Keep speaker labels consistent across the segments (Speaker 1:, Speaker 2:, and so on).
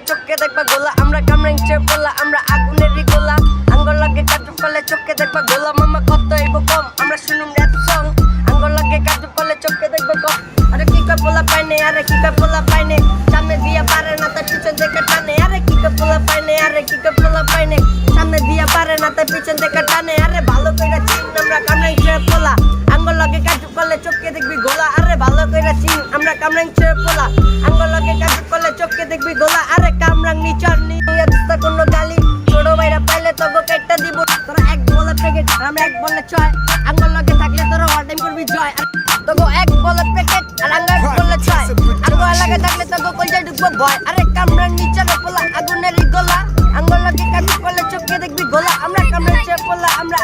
Speaker 1: চোখে দেখবা গোলা আমরা কামরাং চেপলা আমরা আগুনেরই গোলা আঙ্গুল লাগে কাজু করলে চোখে দেখবা গোলা মামা কত এগো কম আমরা শুনুম র‍্যাপ সং আঙ্গুল লাগে কাজু করলে চোখে দেখবা কম আরে কি কই পোলা পাইনে আরে কি কই পোলা পাইনে সামনে দিয়া পারে না তার পিছন থেকে টানে আরে কি কই পোলা পাইনে আরে কি কই পোলা পাইনে সামনে দিয়া পারে না তার পিছন থেকে টানে আরে ভালো কইরা চিন আমরা কামরাং চেপলা আঙ্গুল লাগে কাজু করলে চোখে দেখবি গোলা আরে ভালো কইরা চিন আমরা কামরাং চেপলা আঙ্গুল লাগে কাজু করলে চোখে দেখবি গোলা আরে কামরাং নিচর নিয়া দিস্তা কোনো গালি ছোট ভাইরা পাইলে তো গো কাটটা দিব তোরা এক বলে প্যাকেট আমরা এক বলে ছয় আঙ্গুল লাগে থাকলে তোরা অল টাইম করবি জয় তো গো এক বলে প্যাকেট আর আঙ্গুল বলে ছয় আঙ্গুল লাগে থাকলে তো গো কইজা ঢুকবো ভয় আরে কামরাং নিচর পোলা আগুনেরই গোলা আঙ্গুল লাগে কাজু করলে চোখে দেখবি গোলা আমরা কামরাং চেপলা আমরা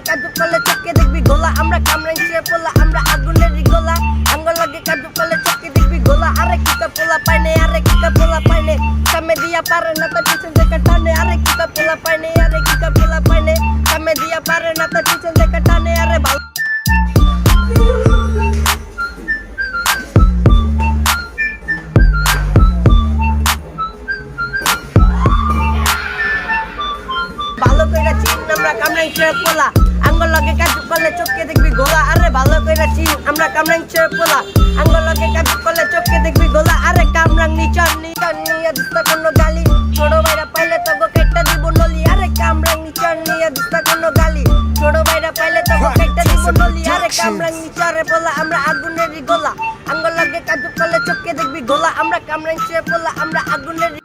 Speaker 1: কাজু করলে চোখে দেখবি গোলা আমরা কামরাং চেপলা আমরা আগুনেরই গোলা আঙ্গুল লাগে কাজু করলে চোখে দেখবি গোলা আরে কি কা পোলা পাইনে আরে কি কা পোলা পাইনে সামনে দিয়া পারে না তার পিছন থেকে টানে আরে কি কা পোলা পাইনে আরে কি কা পোলা পাইনে সামনে দিয়া পারে না তার পিছন থেকে টানে আরে ভালো ভালো কইরা চিন আমরা কামরাং চেপলা আঙ্গুল লাগে কাজু করলে চোখে দেখবি গোলা আরে ভালো কইরা চিন আমরা কামরাং চেপলা আঙ্গুল লাগে কাজু করলে চোখে দেখবি গোলা আরে কামরাং নিচর নিয়া দিস্তা কোনো গালি ছোট ভাইরা পাইলে তো গো কাটটা দিব নলি আরে কামরাং নিচর নিয়া দিস্তা কোনো গালি ছোট ভাইরা পাইলে তো গো কাটটা দিব নলি আরে কামরাং নিচরে পোলা আমরা আগুনেরই গোলা আঙ্গুল লাগে কাজু করলে চোখে দেখবি গোলা আমরা কামরাং চেপলা আমরা আগুনেরই